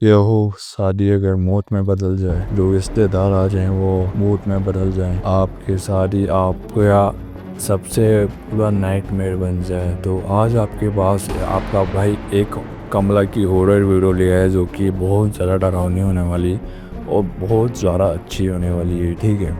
हो शादी अगर मौत में बदल जाए, जो रिश्तेदार आ जाएं वो मौत में बदल जाएं, आपकी शादी आपका सबसे बुरा नाइटमेयर बन जाए, तो आज आपके पास आपका भाई एक कमला की हॉरर वीडियो लिया है जो कि बहुत ज़्यादा डरावनी होने वाली और बहुत ज़्यादा अच्छी होने वाली है। ठीक है,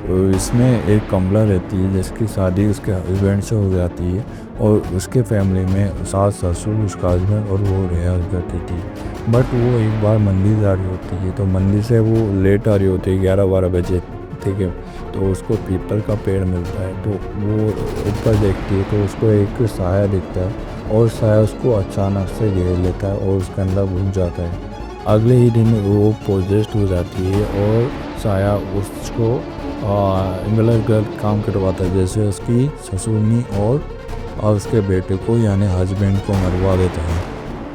तो इसमें एक कमला रहती है जिसकी शादी उसके हस्बैंड से हो जाती है और उसके फैमिली में सास ससुर उसका हस्बैंड और वो रहा करती थी। बट वो एक बार मंदिर जा रही होती है, तो मंदिर से वो लेट आ रही होती है 11-12 बजे। ठीक है, तो उसको पीपल का पेड़ मिलता है, तो वो ऊपर देखती है तो उसको एक साया दिखता है और साया उसको अचानक से घेर लेता है और उसके अंदर घुस जाता है। अगले ही दिन वो पोजेस्ट हो जाती है और साया उसको गलत गलत काम करवाता है, जैसे उसकी ससुरनी और उसके बेटे को यानी हस्बैंड को मरवा देता है।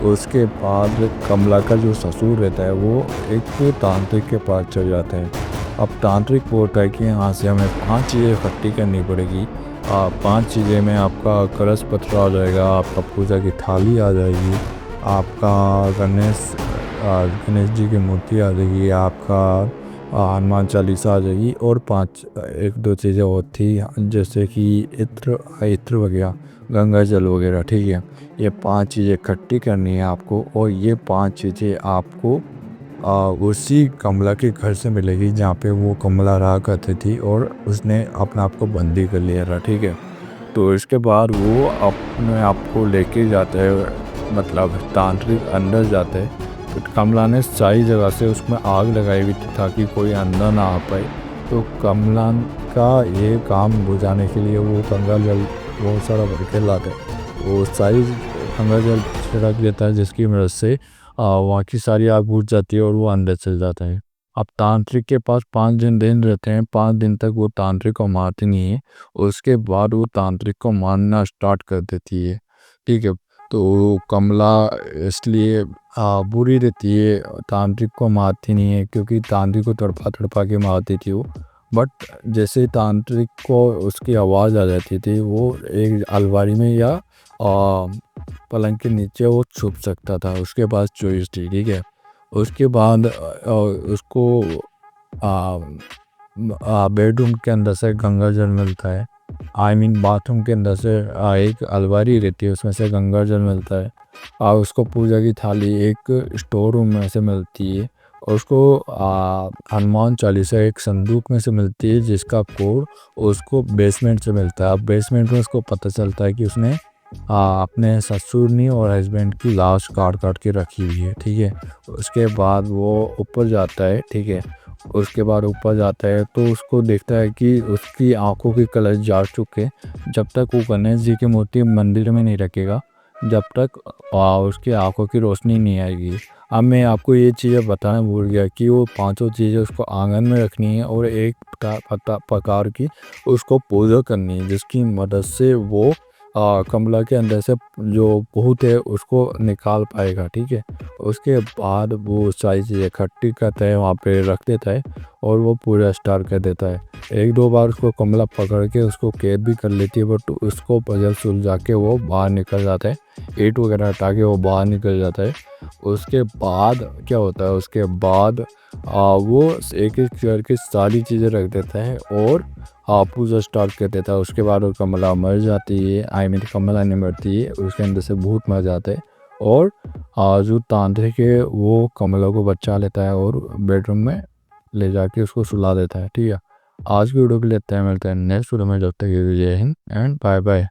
उसके बाद कमला का जो ससुर रहता है वो एक तांत्रिक के पास चल जाता है। अब तांत्रिक बोलता है कि यहाँ से हमें 5 चीज़ें इकट्ठी करनी पड़ेगी। 5 चीज़ें में आपका कलश पत्र आ जाएगा, आपका पूजा की थाली आ जाएगी, आपका गणेश जी की मूर्ति आ जाएगी, आपका हनुमान चालीसा आ जाएगी और 5 एक दो चीज़ें और थी जैसे कि इत्र वगैरह, गंगा जल वगैरह। ठीक है, ये 5 चीज़ें इकट्ठी करनी है आपको और ये 5 चीज़ें आपको उसी कमला के घर से मिलेगी जहाँ पे वो कमला रहा करती थी और उसने अपने आप को बंदी कर लिया था। ठीक है, तो इसके बाद वो अपने आप को लेके जाता है, मतलब तांत्रिक अंदर जाता है। तो कमला ने सारी जगह से उसमें आग लगाई हुई थी ताकि कोई अंदर ना आ पाए। तो कमला का ये काम बुझाने के लिए वो गंगा जल बहुत सारा भर के लाता है, वो सारी गंगा जल छिड़क देता है जिसकी मदद से वहाँ की सारी आग बुझ जाती है और वो अंदर चल जाता है। अब तांत्रिक के पास 5 दिन रहते हैं, 5 दिन तक वो तांत्रिक को मारती नहीं है। उसके बाद वो तांत्रिक को मारना स्टार्ट कर देती है। ठीक है, तो कमला इसलिए बुरी रहती है, तांत्रिक को मारती नहीं है क्योंकि तांत्रिक को तड़पा तड़पा के मारती थी वो। बट जैसे तांत्रिक को उसकी आवाज़ आ जाती थी वो एक अलमारी में या पलंग के नीचे वो छुप सकता था, उसके पास चॉइस थी। ठीक है, उसके बाद उसको बेडरूम के अंदर से गंगा जल मिलता है। बाथरूम के अंदर से एक अलमारी रहती है उसमें से गंगा जल मिलता है। उसको पूजा की थाली एक स्टोर रूम में से मिलती है और उसको हनुमान चालीसा एक संदूक में से मिलती है जिसका कोड उसको बेसमेंट से मिलता है। अब बेसमेंट में उसको पता चलता है कि उसने अपने ससुरनी और हस्बैंड की लाश काट काट के रखी हुई है। ठीक है, उसके बाद वो ऊपर जाता है। ठीक है, उसके बाद ऊपर जाता है तो उसको देखता है कि उसकी आंखों की कलश जा चुके। जब तक वो गणेश जी की मूर्ति मंदिर में नहीं रखेगा जब तक उसकी आंखों की रोशनी नहीं आएगी। अब मैं आपको ये चीज़ें बताना भूल गया कि वो 5 चीज़ें उसको आंगन में रखनी है और एक प्रकार की उसको पूजा करनी है जिसकी मदद से वो कमला के अंदर से जो भूत है उसको निकाल पाएगा। ठीक है, उसके बाद वो सारी चीज़ें इकट्ठी करता है, वहाँ पे रख देता है और वो पूरा स्टार्ट कर देता है। 1-2 बार उसको कमला पकड़ के उसको कैद भी कर लेती है बट उसको पजल सुलझा के वो बाहर निकल जाता है, ईंट वगैरह हटा के वो बाहर निकल जाता है। उसके बाद क्या होता है, उसके बाद वो एक एक करके सारी चीज़ें रख देता है और पूजा स्टार्ट कर देता है। उसके बाद वो कमला मर जाती है, कमला नहीं मरती है, उसके अंदर से भूत मर जाते हैं और जो तांत्रिक है वो कमला को बचा लेता है और बेडरूम में ले जाके उसको सुला देता है। ठीक है, आज की वीडियो के लिए इतना ही, मिलते हैं नेक्स्ट वीडियो में। जब तक के लिए जय हिंद एंड बाय बाय।